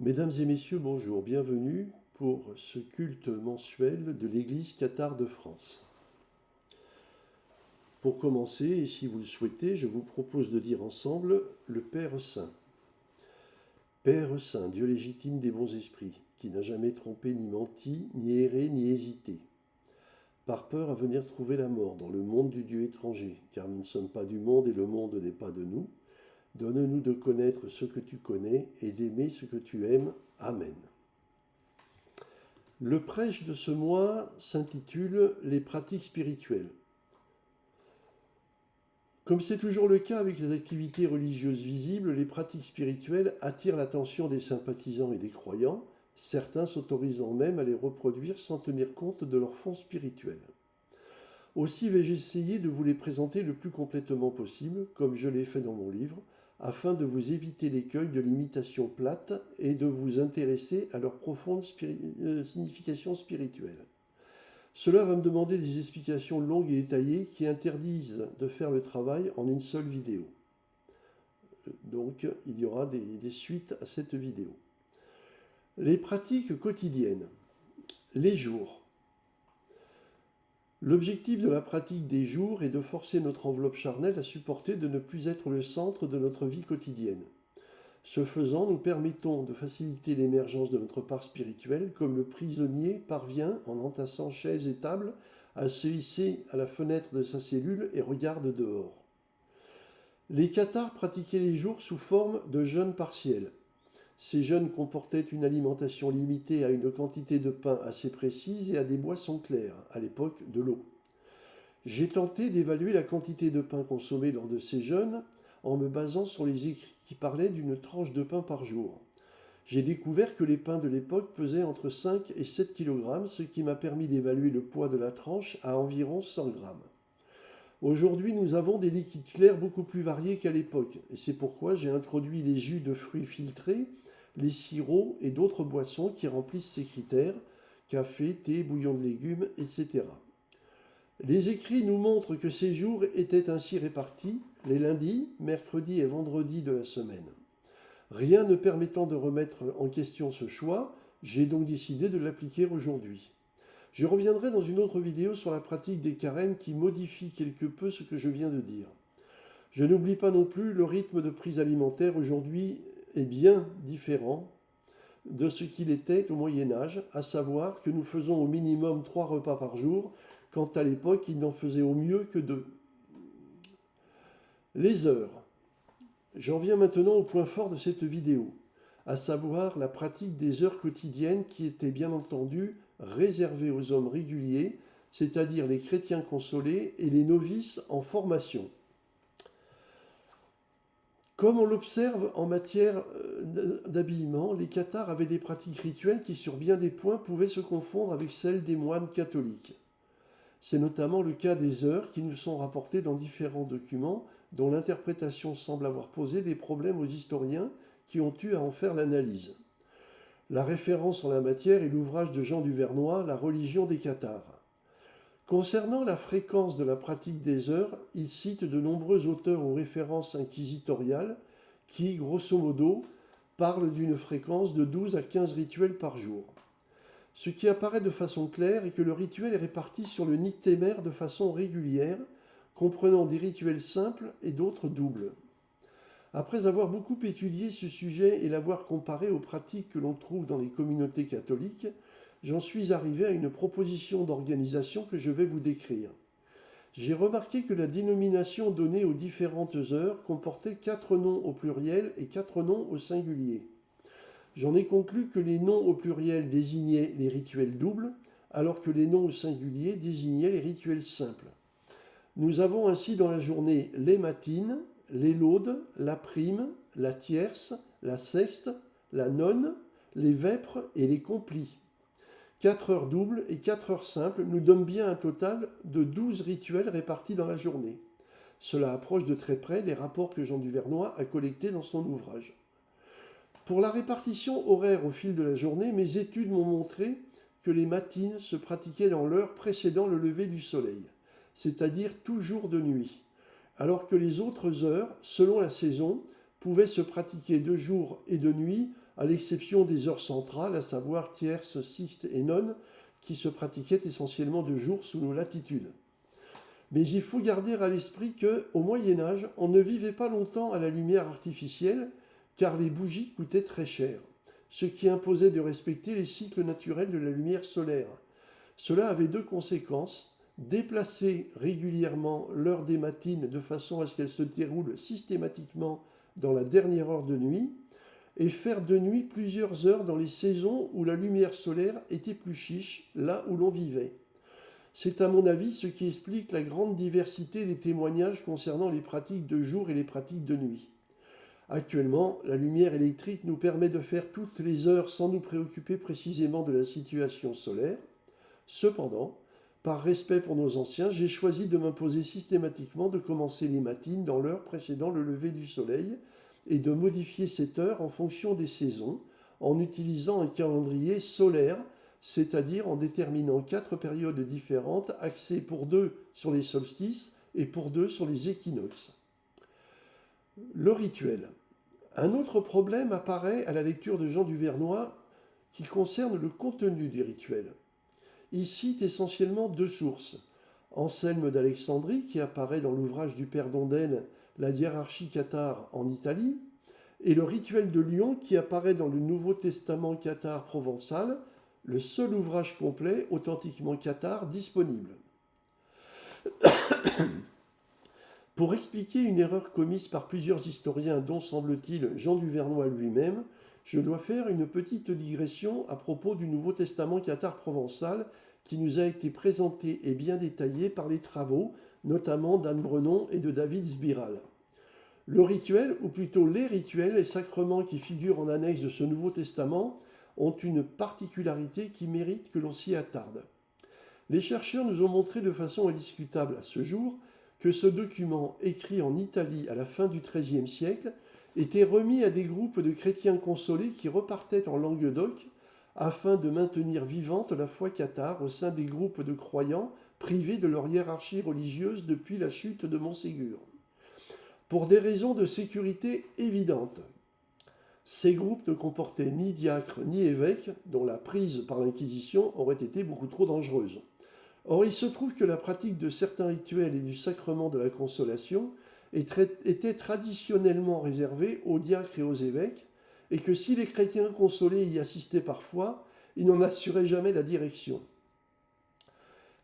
Mesdames et messieurs, bonjour, bienvenue pour ce culte mensuel de l'Église cathare de France. Pour commencer, et si vous le souhaitez, je vous propose de dire ensemble le Père Saint. Père Saint, Dieu légitime des bons esprits, qui n'a jamais trompé ni menti, ni erré, ni hésité. Par peur à venir trouver la mort dans le monde du Dieu étranger, car nous ne sommes pas du monde et le monde n'est pas de nous. Donne-nous de connaître ce que tu connais et d'aimer ce que tu aimes. Amen. Le prêche de ce mois s'intitule « Les pratiques spirituelles ». Comme c'est toujours le cas avec les activités religieuses visibles, les pratiques spirituelles attirent l'attention des sympathisants et des croyants, certains s'autorisant même à les reproduire sans tenir compte de leur fond spirituel. Aussi vais-je essayer de vous les présenter le plus complètement possible, comme je l'ai fait dans mon livre, afin de vous éviter l'écueil de l'imitation plate et de vous intéresser à leur profonde signification spirituelle. Cela va me demander des explications longues et détaillées qui interdisent de faire le travail en une seule vidéo. Donc il y aura des suites à cette vidéo. Les pratiques quotidiennes. Les jours. L'objectif de la pratique des jours est de forcer notre enveloppe charnelle à supporter de ne plus être le centre de notre vie quotidienne. Ce faisant, nous permettons de faciliter l'émergence de notre part spirituelle, comme le prisonnier parvient, en entassant chaises et tables, à se hisser à la fenêtre de sa cellule et regarde dehors. Les cathares pratiquaient les jours sous forme de jeûnes partiels. Ces jeûnes comportaient une alimentation limitée à une quantité de pain assez précise et à des boissons claires, à l'époque de l'eau. J'ai tenté d'évaluer la quantité de pain consommée lors de ces jeûnes en me basant sur les écrits qui parlaient d'une tranche de pain par jour. J'ai découvert que les pains de l'époque pesaient entre 5 et 7 kg, ce qui m'a permis d'évaluer le poids de la tranche à environ 100 grammes. Aujourd'hui, nous avons des liquides clairs beaucoup plus variés qu'à l'époque, et c'est pourquoi j'ai introduit les jus de fruits filtrés, les sirops et d'autres boissons qui remplissent ces critères, café, thé, bouillon de légumes, etc. Les écrits nous montrent que ces jours étaient ainsi répartis les lundis, mercredis et vendredis de la semaine. Rien ne permettant de remettre en question ce choix, j'ai donc décidé de l'appliquer aujourd'hui. Je reviendrai dans une autre vidéo sur la pratique des carêmes qui modifie quelque peu ce que je viens de dire. Je n'oublie pas non plus le rythme de prise alimentaire aujourd'hui est bien différent de ce qu'il était au Moyen-Âge, à savoir que nous faisons au minimum 3 repas par jour, quand à l'époque il n'en faisait au mieux que 2. Les heures. J'en viens maintenant au point fort de cette vidéo, à savoir la pratique des heures quotidiennes qui était bien entendu réservée aux hommes réguliers, c'est-à-dire les chrétiens consolés et les novices en formation. Comme on l'observe en matière d'habillement, les cathares avaient des pratiques rituelles qui sur bien des points pouvaient se confondre avec celles des moines catholiques. C'est notamment le cas des heures qui nous sont rapportées dans différents documents dont l'interprétation semble avoir posé des problèmes aux historiens qui ont eu à en faire l'analyse. La référence en la matière est l'ouvrage de Jean Duvernois, La religion des cathares. Concernant la fréquence de la pratique des heures, il cite de nombreux auteurs aux références inquisitoriales qui, grosso modo, parlent d'une fréquence de 12 à 15 rituels par jour. Ce qui apparaît de façon claire est que le rituel est réparti sur le nyctémaire de façon régulière, comprenant des rituels simples et d'autres doubles. Après avoir beaucoup étudié ce sujet et l'avoir comparé aux pratiques que l'on trouve dans les communautés catholiques, j'en suis arrivé à une proposition d'organisation que je vais vous décrire. J'ai remarqué que la dénomination donnée aux différentes heures comportait 4 noms au pluriel et 4 noms au singulier. J'en ai conclu que les noms au pluriel désignaient les rituels doubles, alors que les noms au singulier désignaient les rituels simples. Nous avons ainsi dans la journée les matines, les laudes, la prime, la tierce, la sexte, la nonne, les vêpres et les complis. 4 heures doubles et 4 heures simples nous donnent bien un total de 12 rituels répartis dans la journée. Cela approche de très près les rapports que Jean Duvernois a collectés dans son ouvrage. Pour la répartition horaire au fil de la journée, mes études m'ont montré que les matines se pratiquaient dans l'heure précédant le lever du soleil, c'est-à-dire toujours de nuit, alors que les autres heures, selon la saison, pouvaient se pratiquer de jour et de nuit à l'exception des heures centrales, à savoir tierces, sixtes et nonnes, qui se pratiquaient essentiellement de jour sous nos latitudes. Mais il faut garder à l'esprit qu'au Moyen Âge, on ne vivait pas longtemps à la lumière artificielle, car les bougies coûtaient très cher, ce qui imposait de respecter les cycles naturels de la lumière solaire. Cela avait deux conséquences: déplacer régulièrement l'heure des matines de façon à ce qu'elle se déroule systématiquement dans la dernière heure de nuit, et faire de nuit plusieurs heures dans les saisons où la lumière solaire était plus chiche, là où l'on vivait. C'est à mon avis ce qui explique la grande diversité des témoignages concernant les pratiques de jour et les pratiques de nuit. Actuellement, la lumière électrique nous permet de faire toutes les heures sans nous préoccuper précisément de la situation solaire. Cependant, par respect pour nos anciens, j'ai choisi de m'imposer systématiquement de commencer les matines dans l'heure précédant le lever du soleil et de modifier cette heure en fonction des saisons, en utilisant un calendrier solaire, c'est-à-dire en déterminant 4 périodes différentes axées pour 2 sur les solstices et pour 2 sur les équinoxes. Le rituel. Un autre problème apparaît à la lecture de Jean du Vernois qui concerne le contenu des rituels. Il cite essentiellement deux sources. Anselme d'Alexandrie, qui apparaît dans l'ouvrage du père d'Ondine, La hiérarchie cathare en Italie, et le rituel de Lyon, qui apparaît dans le Nouveau Testament cathare provençal, le seul ouvrage complet authentiquement cathare disponible. Pour expliquer une erreur commise par plusieurs historiens, dont semble-t-il Jean du Vernois lui-même, je dois faire une petite digression à propos du Nouveau Testament cathare provençal qui nous a été présenté et bien détaillé par les travaux, notamment d'Anne Brenon et de David Sbiral. Le rituel, ou plutôt les rituels et sacrements qui figurent en annexe de ce Nouveau Testament, ont une particularité qui mérite que l'on s'y attarde. Les chercheurs nous ont montré de façon indiscutable à ce jour que ce document, écrit en Italie à la fin du XIIIe siècle, était remis à des groupes de chrétiens consolés qui repartaient en Languedoc afin de maintenir vivante la foi cathare au sein des groupes de croyants privés de leur hiérarchie religieuse depuis la chute de Montségur. Pour des raisons de sécurité évidentes, ces groupes ne comportaient ni diacres ni évêques, dont la prise par l'Inquisition aurait été beaucoup trop dangereuse. Or, il se trouve que la pratique de certains rituels et du sacrement de la consolation était traditionnellement réservée aux diacres et aux évêques, et que si les chrétiens consolés y assistaient parfois, ils n'en assuraient jamais la direction.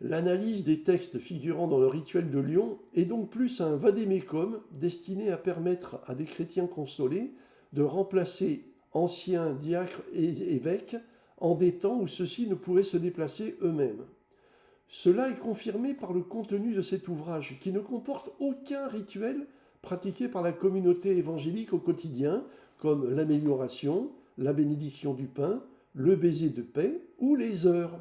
L'analyse des textes figurant dans le rituel de Lyon est donc plus un vadémécum destiné à permettre à des chrétiens consolés de remplacer anciens diacres et évêques en des temps où ceux-ci ne pouvaient se déplacer eux-mêmes. Cela est confirmé par le contenu de cet ouvrage, qui ne comporte aucun rituel pratiqué par la communauté évangélique au quotidien, comme l'amélioration, la bénédiction du pain, le baiser de paix ou les heures.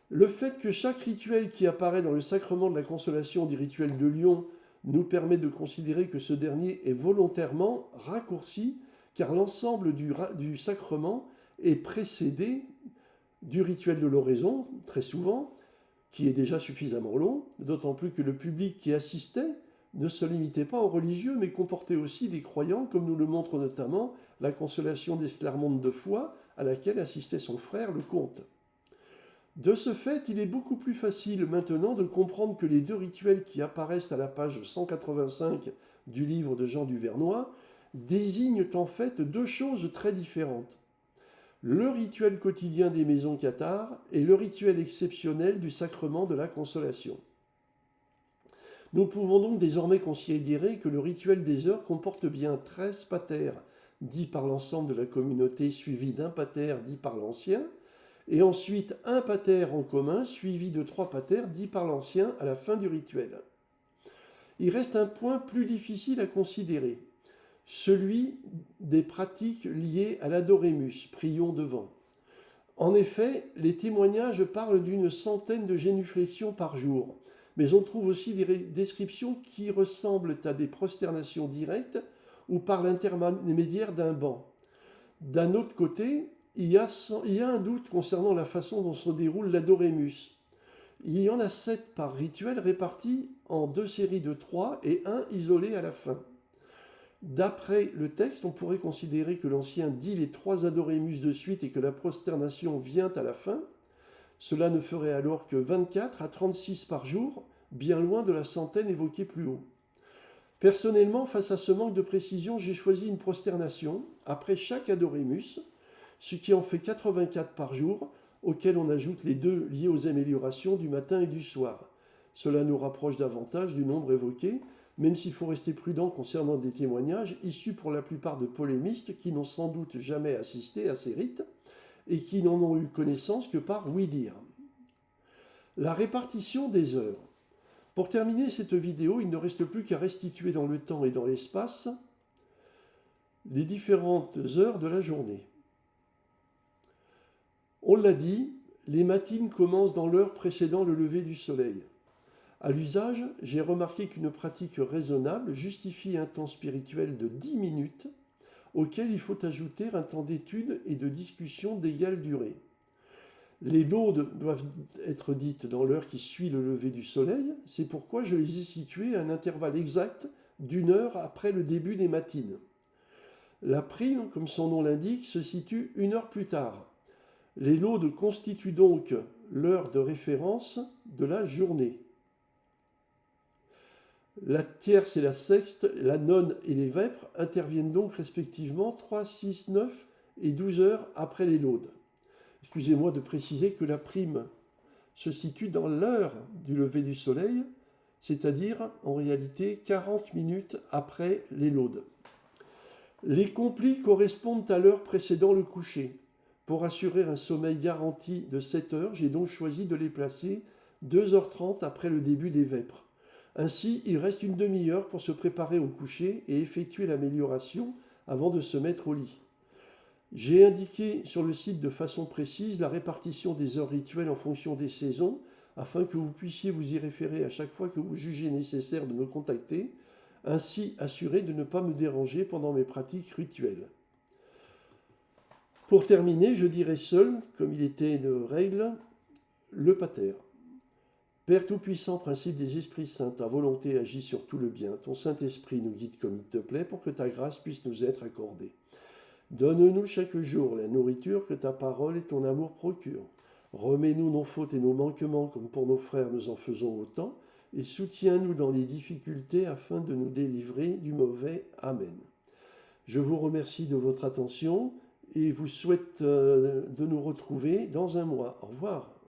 Le fait que chaque rituel qui apparaît dans le sacrement de la consolation du rituel de Lyon nous permet de considérer que ce dernier est volontairement raccourci, car l'ensemble du sacrement est précédé du rituel de l'oraison, très souvent, qui est déjà suffisamment long, d'autant plus que le public qui assistait ne se limitait pas aux religieux, mais comportait aussi des croyants, comme nous le montre notamment la consolation d'Esclarmonde de Foix, à laquelle assistait son frère le comte. De ce fait, il est beaucoup plus facile maintenant de comprendre que les deux rituels qui apparaissent à la page 185 du livre de Jean du Vernois désignent en fait deux choses très différentes. Le rituel quotidien des maisons cathares et le rituel exceptionnel du sacrement de la consolation. Nous pouvons donc désormais considérer que le rituel des heures comporte bien 13 patères dits par l'ensemble de la communauté, suivi d'un pater dit par l'ancien, et ensuite un pater en commun, suivi de 3 paters dits par l'ancien à la fin du rituel. Il reste un point plus difficile à considérer, celui des pratiques liées à l'adorémus, prions devant. En effet, les témoignages parlent d'une centaine de génuflexions par jour, mais on trouve aussi des descriptions qui ressemblent à des prosternations directes ou par l'intermédiaire d'un banc. D'un autre côté, il y a un doute concernant la façon dont se déroule l'adorémus. Il y en a 7 par rituel répartis en 2 séries de 3 et un isolé à la fin. D'après le texte, on pourrait considérer que l'ancien dit les 3 adorémus de suite et que la prosternation vient à la fin. Cela ne ferait alors que 24 à 36 par jour, bien loin de la centaine évoquée plus haut. Personnellement, face à ce manque de précision, j'ai choisi une prosternation après chaque adorémus, ce qui en fait 84 par jour, auxquels on ajoute les 2 liés aux améliorations du matin et du soir. Cela nous rapproche davantage du nombre évoqué, même s'il faut rester prudent concernant des témoignages issus pour la plupart de polémistes qui n'ont sans doute jamais assisté à ces rites et qui n'en ont eu connaissance que par ouï-dire. La répartition des heures. Pour terminer cette vidéo, il ne reste plus qu'à restituer dans le temps et dans l'espace les différentes heures de la journée. On l'a dit, les matines commencent dans l'heure précédant le lever du soleil. À l'usage, j'ai remarqué qu'une pratique raisonnable justifie un temps spirituel de 10 minutes, auquel il faut ajouter un temps d'étude et de discussion d'égale durée. Les laudes doivent être dites dans l'heure qui suit le lever du soleil, c'est pourquoi je les ai situées à un intervalle exact d'1 heure après le début des matines. La prime, comme son nom l'indique, se situe 1 heure plus tard. Les laudes constituent donc l'heure de référence de la journée. La tierce et la sexte, la none et les vêpres interviennent donc respectivement 3, 6, 9 et 12 heures après les laudes. Excusez-moi de préciser que la prime se situe dans l'heure du lever du soleil, c'est-à-dire en réalité 40 minutes après les laudes. Les complis correspondent à l'heure précédant le coucher. Pour assurer un sommeil garanti de 7 heures, j'ai donc choisi de les placer 2h30 après le début des vêpres. Ainsi, il reste une demi-heure pour se préparer au coucher et effectuer l'amélioration avant de se mettre au lit. J'ai indiqué sur le site de façon précise la répartition des heures rituelles en fonction des saisons, afin que vous puissiez vous y référer à chaque fois que vous jugez nécessaire de me contacter, ainsi assuré de ne pas me déranger pendant mes pratiques rituelles. Pour terminer, je dirai seul, comme il était de règle, le pater. Père Tout-Puissant, principe des esprits saints, ta volonté agit sur tout le bien. Ton Saint-Esprit nous guide comme il te plaît pour que ta grâce puisse nous être accordée. Donne-nous chaque jour la nourriture que ta parole et ton amour procurent. Remets-nous nos fautes et nos manquements comme pour nos frères nous en faisons autant, et soutiens-nous dans les difficultés afin de nous délivrer du mauvais. Amen. Je vous remercie de votre attention et vous souhaite de nous retrouver dans un mois. Au revoir.